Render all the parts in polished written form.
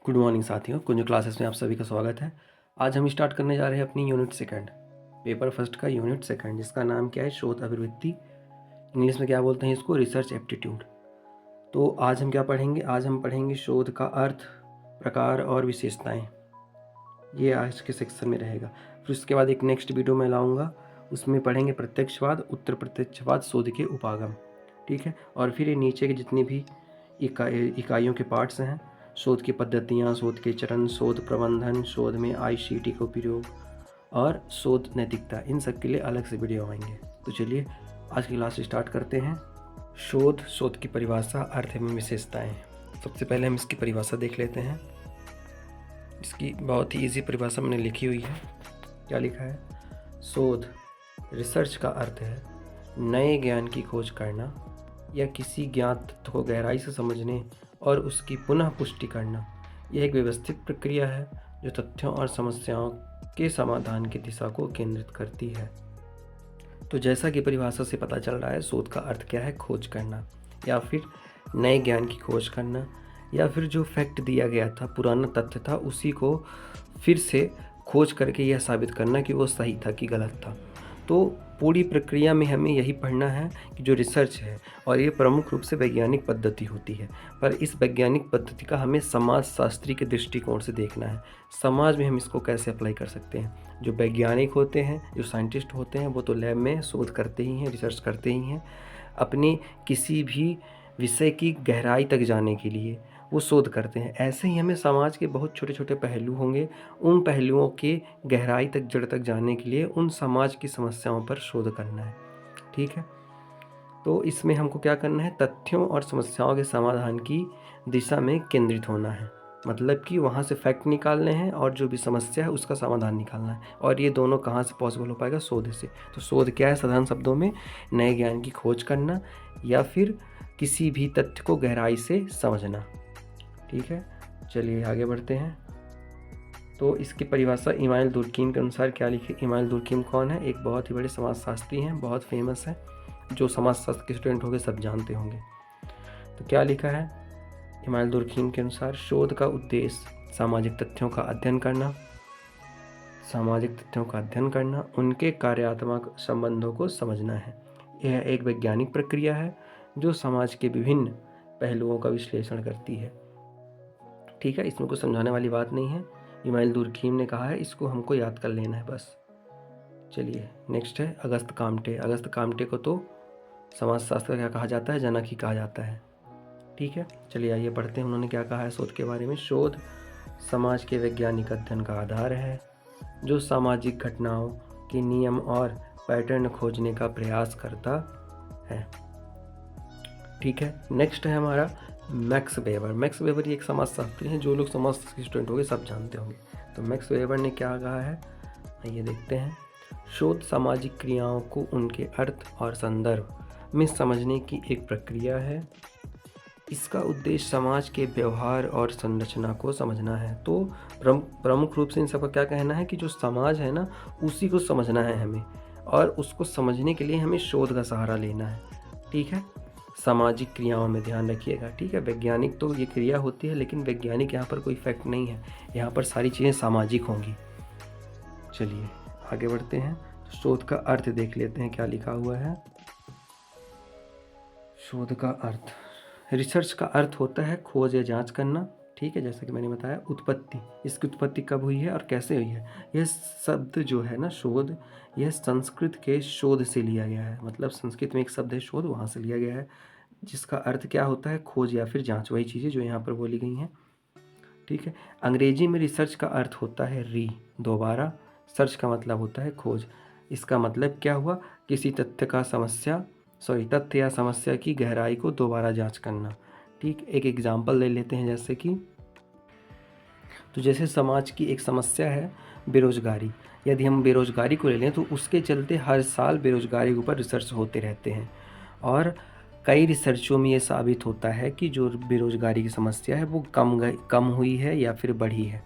Good morning साथियों, कुंज classes में आप सभी का स्वागत है। आज हम स्टार्ट करने जा रहे हैं अपनी यूनिट सेकंड, पेपर फर्स्ट का यूनिट सेकंड, जिसका नाम क्या है, शोध अभिवृत्ति। इंग्लिश में क्या बोलते हैं इसको, रिसर्च एप्टीट्यूड। तो आज हम क्या पढ़ेंगे, आज हम पढ़ेंगे शोध का अर्थ, प्रकार और विशेषताएं। ये आज के सेक्शन में रहेगा। फिर उसके बाद एक नेक्स्ट वीडियो में लाऊंगा, उसमें पढ़ेंगे प्रत्यक्षवाद, उत्तर प्रत्यक्षवाद, शोध के उपागम। ठीक है। और फिर ये नीचे के जितनी भी इकाइयों के पार्ट्स हैं, शोध की पद्धतियाँ, शोध के चरण, शोध प्रबंधन, शोध में आईसीटी का उपयोग और शोध नैतिकता, इन सब के लिए अलग से वीडियो आएंगे। तो चलिए आज की क्लास स्टार्ट करते हैं। शोध की परिभाषा, अर्थ एवं विशेषताएं। सबसे पहले हम इसकी परिभाषा देख लेते हैं। इसकी बहुत ही इजी परिभाषा मैंने लिखी हुई है। क्या लिखा है, शोध रिसर्च का अर्थ है नए ज्ञान की खोज करना या किसी ज्ञात तत्व को गहराई से समझने और उसकी पुनः पुष्टि करना। यह एक व्यवस्थित प्रक्रिया है जो तथ्यों और समस्याओं के समाधान की दिशा को केंद्रित करती है। तो जैसा कि परिभाषा से पता चल रहा है, शोध का अर्थ क्या है, खोज करना या फिर नए ज्ञान की खोज करना, या फिर जो फैक्ट दिया गया था, पुराना तथ्य था, उसी को फिर से खोज करके यह साबित करना कि वो सही था कि गलत था। तो पूरी प्रक्रिया में हमें यही पढ़ना है कि जो रिसर्च है, और ये प्रमुख रूप से वैज्ञानिक पद्धति होती है, पर इस वैज्ञानिक पद्धति का हमें समाज शास्त्री के दृष्टिकोण से देखना है। समाज में हम इसको कैसे अप्लाई कर सकते हैं। जो वैज्ञानिक होते हैं, जो साइंटिस्ट होते हैं, वो तो लैब में शोध करते ही हैं, रिसर्च करते ही हैं। अपनी किसी भी विषय की गहराई तक जाने के लिए वो शोध करते हैं। ऐसे ही हमें समाज के बहुत छोटे छोटे पहलू होंगे, उन पहलुओं के गहराई तक, जड़ तक जाने के लिए उन समाज की समस्याओं पर शोध करना है। ठीक है। तो इसमें हमको क्या करना है, तथ्यों और समस्याओं के समाधान की दिशा में केंद्रित होना है। मतलब कि वहाँ से फैक्ट निकालने हैं और जो भी समस्या है उसका समाधान निकालना है। और ये दोनों कहाँ से पॉसिबल हो पाएगा, शोध से। तो शोध क्या है, साधारण शब्दों में नए ज्ञान की खोज करना या फिर किसी भी तथ्य को गहराई से समझना। ठीक है, चलिए आगे बढ़ते हैं। तो इसकी परिभाषा इमानुएल दुर्कीम के अनुसार क्या लिखी। इमानुएल दुर्कीम कौन है, एक बहुत ही बड़े समाजशास्त्री हैं, बहुत फेमस है, जो समाजशास्त्र के स्टूडेंट होंगे सब जानते होंगे। तो क्या लिखा है इमानुएल दुर्कीम के अनुसार, शोध का उद्देश्य सामाजिक तथ्यों का अध्ययन करना, उनके कार्यात्मक संबंधों को समझना है। यह एक वैज्ञानिक प्रक्रिया है जो समाज के विभिन्न पहलुओं का विश्लेषण करती है। ठीक है, इसमें कुछ समझाने वाली बात नहीं है, इमानुएल दुर्कीम ने कहा है, इसको हमको याद कर लेना है बस। चलिए नेक्स्ट है अगस्त काम्टे। अगस्त काम्टे को तो समाजशास्त्र का क्या कहा जाता है, जनक ही कहा जाता है। ठीक है, चलिए आइए पढ़ते हैं उन्होंने क्या कहा है शोध के बारे में। शोध समाज के वैज्ञानिक अध्ययन का आधार है जो सामाजिक घटनाओं के नियम और पैटर्न खोजने का प्रयास करता है। ठीक है, नेक्स्ट है हमारा मैक्स वेबर। मैक्स वेबर ये एक समाजशास्त्री हैं, जो लोग समाजशास्त्र के स्टूडेंट होंगे सब जानते होंगे। तो मैक्स वेबर ने क्या कहा है, आइए देखते हैं। शोध सामाजिक क्रियाओं को उनके अर्थ और संदर्भ में समझने की एक प्रक्रिया है। इसका उद्देश्य समाज के व्यवहार और संरचना को समझना है। तो प्रमुख रूप से इन सबका क्या कहना है कि जो समाज है ना, उसी को समझना है हमें, और उसको समझने के लिए हमें शोध का सहारा लेना है। ठीक है, सामाजिक क्रियाओं में ध्यान रखिएगा। ठीक है, वैज्ञानिक तो ये क्रिया होती है, लेकिन वैज्ञानिक यहाँ पर कोई फैक्ट नहीं है, यहाँ पर सारी चीज़ें सामाजिक होंगी। चलिए आगे बढ़ते हैं। तो शोध का अर्थ देख लेते हैं क्या लिखा हुआ है। शोध का अर्थ, रिसर्च का अर्थ होता है खोज या जांच करना। ठीक है, जैसा कि मैंने बताया। उत्पत्ति, इसकी उत्पत्ति कब हुई है और कैसे हुई है। यह शब्द जो है ना शोध, यह संस्कृत के शोध से लिया गया है। मतलब संस्कृत में एक शब्द है शोध, वहाँ से लिया गया है, जिसका अर्थ क्या होता है, खोज या फिर जांच। वही चीज़ें जो यहाँ पर बोली गई हैं। ठीक है, अंग्रेजी में रिसर्च का अर्थ होता है दोबारा। सर्च का मतलब होता है खोज। इसका मतलब क्या हुआ, किसी तथ्य या समस्या की गहराई को दोबारा जांच करना। ठीक, एक एग्जाम्पल ले लेते हैं, जैसे कि तो जैसे समाज की एक समस्या है बेरोजगारी। यदि हम बेरोजगारी को ले लें तो उसके चलते हर साल बेरोजगारी के ऊपर रिसर्च होते रहते हैं, और कई रिसर्चों में ये साबित होता है कि जो बेरोजगारी की समस्या है वो कम हुई है या फिर बढ़ी है।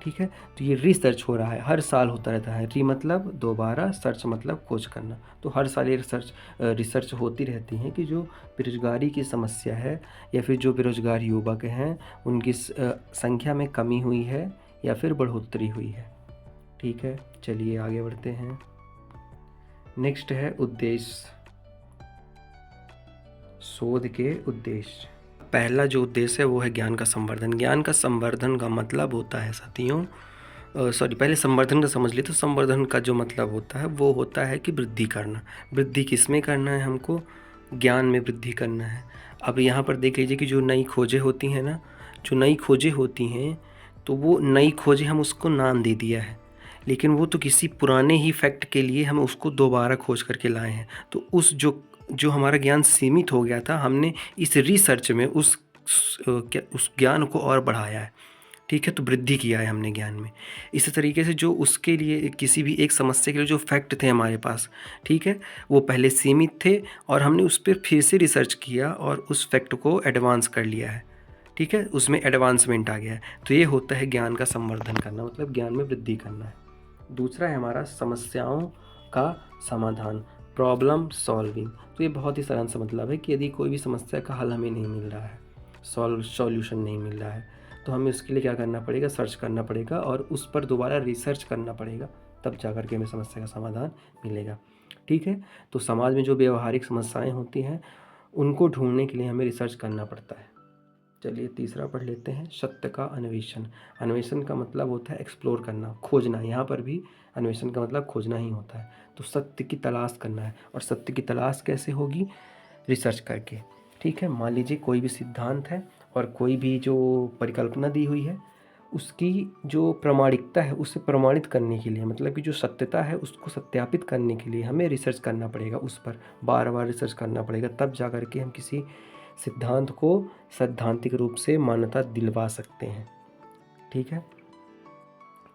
ठीक है। तो ये रिसर्च हो रहा है, हर साल होता रहता है। री मतलब दोबारा, सर्च मतलब खोज करना। तो हर साल ये रिसर्च होती रहती है कि जो बेरोजगारी की समस्या है या फिर जो बेरोजगार युवक हैं उनकी संख्या में कमी हुई है या फिर बढ़ोतरी हुई है। ठीक है, चलिए आगे बढ़ते हैं। नेक्स्ट है उद्देश्य, शोध के उद्देश्य। पहला जो उद्देश्य है वो है ज्ञान का संवर्धन। ज्ञान का संवर्धन का मतलब होता है साथियों, पहले संवर्धन का समझ लिए। तो संवर्धन का जो मतलब होता है वो होता है कि वृद्धि करना। वृद्धि किस में करना है? हमको ज्ञान में वृद्धि करना है। अब यहाँ पर देख लीजिए कि जो नई खोजें होती हैं ना, जो नई खोजें होती हैं तो वो नई खोजें हम उसको नाम दे दिया है, लेकिन वो तो किसी पुराने ही फैक्ट के लिए हम उसको दोबारा खोज करके लाए हैं। तो उस जो हमारा ज्ञान सीमित हो गया था, हमने इस रिसर्च में उस ज्ञान को और बढ़ाया है। ठीक है, तो वृद्धि किया है हमने ज्ञान में। इसी तरीके से जो उसके लिए किसी भी एक समस्या के लिए जो फैक्ट थे हमारे पास, ठीक है, वो पहले सीमित थे और हमने उस पर फिर से रिसर्च किया और उस फैक्ट को एडवांस कर लिया है। ठीक है, उसमें एडवांसमेंट आ गया है। तो ये होता है ज्ञान का संवर्धन करना, मतलब ज्ञान में वृद्धि करना है। दूसरा है हमारा समस्याओं का समाधान, प्रॉब्लम सॉल्विंग। तो ये बहुत ही सरल सा मतलब है कि यदि कोई भी समस्या का हल हमें नहीं मिल रहा है, सॉल्यूशन नहीं मिल रहा है, तो हमें उसके लिए क्या करना पड़ेगा? सर्च करना पड़ेगा और उस पर दोबारा रिसर्च करना पड़ेगा, तब जा कर के हमें समस्या का समाधान मिलेगा। ठीक है, तो समाज में जो व्यवहारिक समस्याएं होती हैं उनको ढूंढने के लिए हमें रिसर्च करना पड़ता है। चलिए तीसरा पढ़ लेते हैं, सत्य का अन्वेषण। अन्वेषण का मतलब होता है एक्सप्लोर करना, खोजना। यहाँ पर भी अन्वेषण का मतलब खोजना ही होता है। तो सत्य की तलाश करना है, और सत्य की तलाश कैसे होगी? रिसर्च करके। ठीक है, मान लीजिए कोई भी सिद्धांत है और कोई भी जो परिकल्पना दी हुई है उसकी जो प्रामाणिकता है उसे प्रमाणित करने के लिए, मतलब कि जो सत्यता है उसको सत्यापित करने के लिए हमें रिसर्च करना पड़ेगा, उस पर बार बार रिसर्च करना पड़ेगा, तब जा कर के हम किसी सिद्धांत को सैद्धांतिक रूप से मान्यता दिलवा सकते हैं। ठीक है,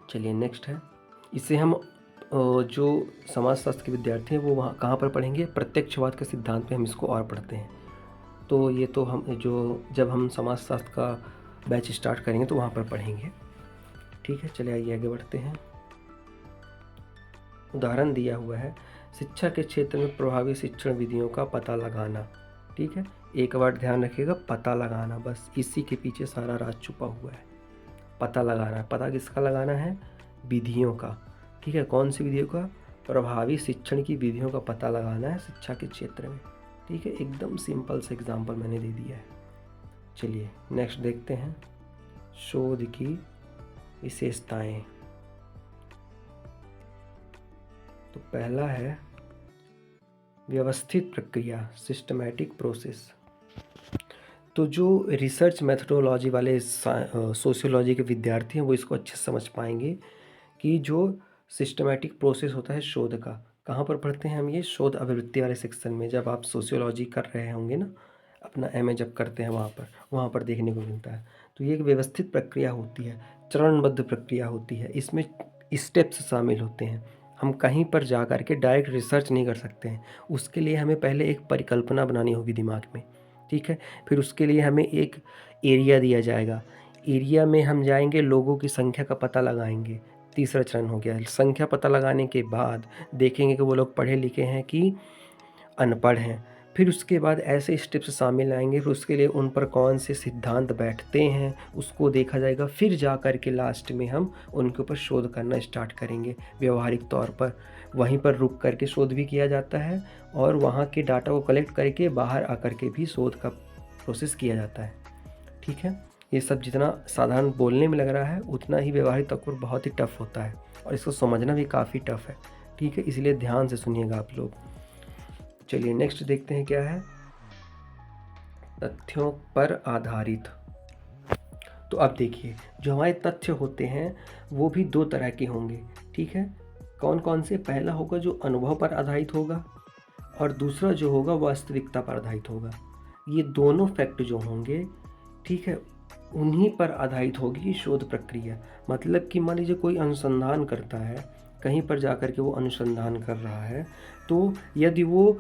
चलिए नेक्स्ट है, इसे हम जो समाजशास्त्र के विद्यार्थी हैं वो वहाँ कहाँ पर पढ़ेंगे? प्रत्यक्षवाद के सिद्धांत में हम इसको और पढ़ते हैं। तो ये तो हम जब हम समाजशास्त्र का बैच स्टार्ट करेंगे तो वहाँ पर पढ़ेंगे। ठीक है, चलिए आइए आगे बढ़ते हैं। उदाहरण दिया हुआ है, शिक्षा के क्षेत्र में प्रभावी शिक्षण विधियों का पता लगाना। ठीक है, एक बार ध्यान रखिएगा, पता लगाना, बस इसी के पीछे सारा राज छुपा हुआ है। पता लगाना है। पता किसका लगाना है? विधियों का। ठीक है, कौन सी विधियों का? प्रभावी शिक्षण की विधियों का पता लगाना है शिक्षा के क्षेत्र में। ठीक है, एकदम सिंपल से एग्जाम्पल मैंने दे दिया है। चलिए नेक्स्ट देखते हैं, शोध की विशेषताएं। तो पहला है व्यवस्थित प्रक्रिया, सिस्टमैटिक प्रोसेस। तो जो रिसर्च मेथडोलॉजी वाले सोशियोलॉजी के विद्यार्थी हैं वो इसको अच्छे से समझ पाएंगे कि जो सिस्टमैटिक प्रोसेस होता है शोध का, कहाँ पर पढ़ते हैं हम ये? शोध अभिवृत्ति वाले सेक्शन में। जब आप सोशियोलॉजी कर रहे होंगे ना, अपना एमए जब करते हैं वहाँ पर देखने को मिलता है। तो ये एक व्यवस्थित प्रक्रिया होती है, चरणबद्ध प्रक्रिया होती है, इसमें स्टेप्स शामिल होते हैं। हम कहीं पर जा कर के डायरेक्ट रिसर्च नहीं कर सकते हैं, उसके लिए हमें पहले एक परिकल्पना बनानी होगी दिमाग में। ठीक है, फिर उसके लिए हमें एक एरिया दिया जाएगा, एरिया में हम जाएंगे, लोगों की संख्या का पता लगाएंगे। तीसरा चरण हो गया, संख्या पता लगाने के बाद देखेंगे कि वो लोग पढ़े लिखे हैं कि अनपढ़ हैं। फिर उसके बाद ऐसे स्टेप्स सामने आएंगे, फिर उसके लिए उन पर कौन से सिद्धांत बैठते हैं उसको देखा जाएगा। फिर जा कर के लास्ट में हम उनके ऊपर शोध करना स्टार्ट करेंगे व्यवहारिक तौर पर। वहीं पर रुक करके शोध भी किया जाता है और वहाँ के डाटा को कलेक्ट करके बाहर आकर के भी शोध का प्रोसेस किया जाता है। ठीक है, ये सब जितना साधारण बोलने में लग रहा है उतना ही व्यवहारिक तौर पर बहुत ही टफ होता है और इसको समझना भी काफ़ी टफ है। ठीक है, इसलिए ध्यान से सुनिएगा आप लोग। चलिए नेक्स्ट देखते हैं क्या है, तथ्यों पर आधारित। तो अब देखिए, जो हमारे तथ्य होते हैं वो भी दो तरह के होंगे। ठीक है, कौन कौन से? पहला होगा जो अनुभव पर आधारित होगा और दूसरा जो होगा वास्तविकता पर आधारित होगा। ये दोनों फैक्ट जो होंगे, ठीक है, उन्हीं पर आधारित होगी शोध प्रक्रिया। मतलब कि मान लीजिए कोई अनुसंधान करता है, कहीं पर जाकर के वो अनुसंधान कर रहा है, तो यदि वो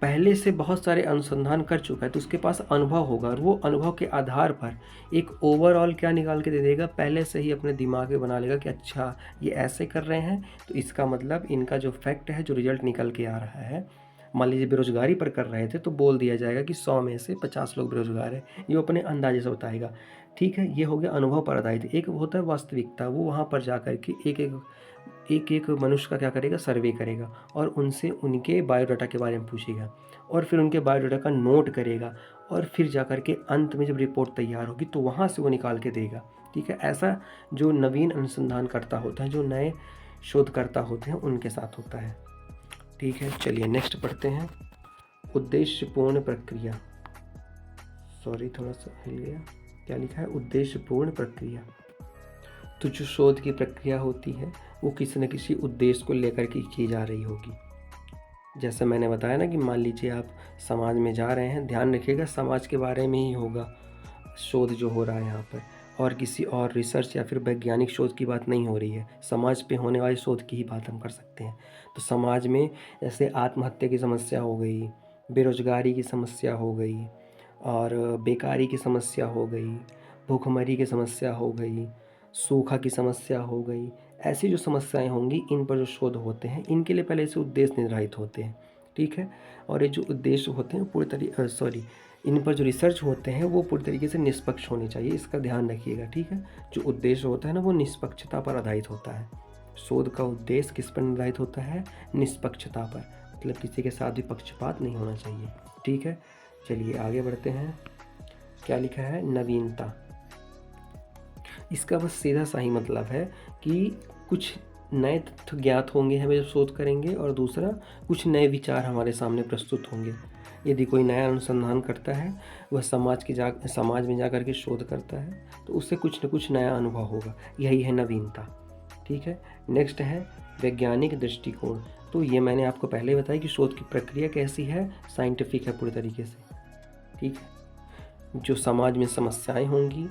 पहले से बहुत सारे अनुसंधान कर चुका है, तो उसके पास अनुभव होगा और वो अनुभव के आधार पर एक ओवरऑल क्या निकाल के दे देगा, पहले से ही अपने दिमाग में बना लेगा कि अच्छा ये ऐसे कर रहे हैं, तो इसका मतलब इनका जो फैक्ट है, जो रिजल्ट निकल के आ रहा है, मान लीजिए बेरोजगारी पर कर रहे थे तो बोल दिया जाएगा कि 100 में से 50 लोग बेरोजगार हैं, ये अपने अंदाजे से बताएगा। ठीक है, ये हो गया अनुभव पर आधारित। एक होता है वास्तविकता, वो वहाँ पर जा कर के एक मनुष्य का क्या करेगा, सर्वे करेगा और उनसे उनके बायोडाटा के बारे में पूछेगा और फिर उनके बायोडाटा का नोट करेगा और फिर जा कर के अंत में जब रिपोर्ट तैयार होगी तो वहाँ से वो निकाल के देगा। ठीक है, ऐसा जो नवीन अनुसंधानकर्ता होता है, जो नए शोधकर्ता होते हैं, उनके साथ होता है। ठीक है, चलिए नेक्स्ट पढ़ते हैं। उद्देश्यपूर्ण प्रक्रिया, सॉरी थोड़ा सा हिल गया, क्या लिखा है, उद्देश्यपूर्ण प्रक्रिया। तो जो शोध की प्रक्रिया होती है वो किसी न किसी उद्देश्य को लेकर के की जा रही होगी। जैसे मैंने बताया ना कि मान लीजिए आप समाज में जा रहे हैं, ध्यान रखिएगा समाज के बारे में ही होगा शोध जो हो रहा है यहाँ पर, और किसी और रिसर्च या फिर वैज्ञानिक शोध की बात नहीं हो रही है, समाज पे होने वाली शोध की ही बात हम कर सकते हैं। तो समाज में जैसे आत्महत्या की समस्या हो गई, बेरोजगारी की समस्या हो गई, और बेकारी की समस्या हो गई, भूखमरी की समस्या हो गई, सूखा की समस्या हो गई, ऐसी जो समस्याएं होंगी इन पर जो शोध होते हैं, इनके लिए पहले से उद्देश्य निर्धारित होते हैं। ठीक है, और ये जो उद्देश्य होते हैं पूरी इन पर जो रिसर्च होते हैं वो पूरी तरीके से निष्पक्ष होने चाहिए, इसका ध्यान रखिएगा। ठीक है, जो उद्देश्य होता है ना वो निष्पक्षता पर आधारित होता है। शोध का उद्देश्य किस पर निर्धारित होता है, निष्पक्षता पर, मतलब किसी के साथ भी पक्षपात नहीं होना चाहिए। ठीक है, चलिए आगे बढ़ते हैं। क्या लिखा है, नवीनता। इसका बस सीधा सा ही मतलब है कि कुछ नए तथ्य ज्ञात होंगे हमें जब शोध करेंगे, और दूसरा कुछ नए विचार हमारे सामने प्रस्तुत होंगे। यदि कोई नया अनुसंधान करता है, वह समाज में जा कर के शोध करता है, तो उससे कुछ न कुछ नया अनुभव होगा, यही है नवीनता। ठीक है, नेक्स्ट है वैज्ञानिक दृष्टिकोण। तो ये मैंने आपको पहले बताया कि शोध की प्रक्रिया कैसी है, साइंटिफिक है पूरी तरीके से। ठीक है, जो समाज में समस्याएं होंगी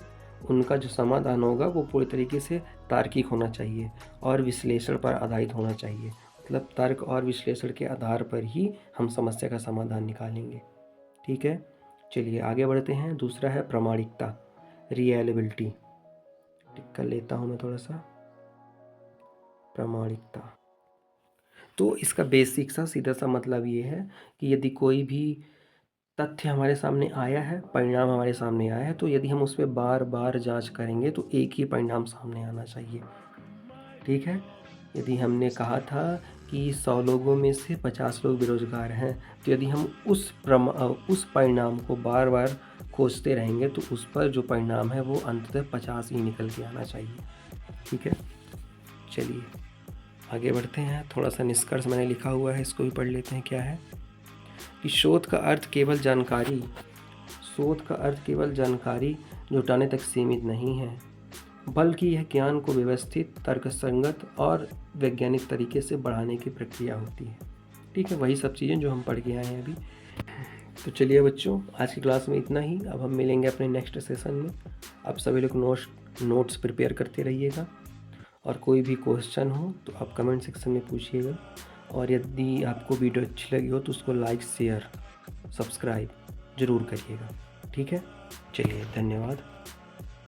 उनका जो समाधान होगा वो पूरी तरीके से तार्किक होना चाहिए और विश्लेषण पर आधारित होना चाहिए, मतलब तर्क और विश्लेषण के आधार पर ही हम समस्या का समाधान निकालेंगे। ठीक है, चलिए आगे बढ़ते हैं। दूसरा है प्रामाणिकता, रियलेबिलिटी। टिक कर लेता हूँ मैं थोड़ा सा, प्रामाणिकता। तो इसका बेसिक सा सीधा सा मतलब ये है कि यदि कोई भी तथ्य हमारे सामने आया है, परिणाम हमारे सामने आया है, तो यदि हम उस पर बार बार जांच करेंगे तो एक ही परिणाम सामने आना चाहिए। ठीक है, यदि हमने कहा था कि 100 लोगों में से 50 लोग बेरोजगार हैं, तो यदि हम उस परिणाम को बार बार खोजते रहेंगे तो उस पर जो परिणाम है वो अंततः 50 ही निकल के आना चाहिए। ठीक है, चलिए आगे बढ़ते हैं। थोड़ा सा निष्कर्ष मैंने लिखा हुआ है, इसको भी पढ़ लेते हैं। क्या है कि शोध का अर्थ केवल जानकारी जुटाने तक सीमित नहीं है, बल्कि यह ज्ञान को व्यवस्थित, तर्कसंगत और वैज्ञानिक तरीके से बढ़ाने की प्रक्रिया होती है। ठीक है, वही सब चीज़ें जो हम पढ़ के आए हैं अभी। तो चलिए बच्चों, आज की क्लास में इतना ही। अब हम मिलेंगे अपने नेक्स्ट सेशन में। आप सभी लोग नोट्स प्रिपेयर करते रहिएगा, और कोई भी क्वेश्चन हो तो आप कमेंट सेक्शन में पूछिएगा, और यदि आपको वीडियो अच्छी लगी हो तो उसको लाइक, शेयर, सब्सक्राइब ज़रूर करिएगा। ठीक है, चलिए धन्यवाद।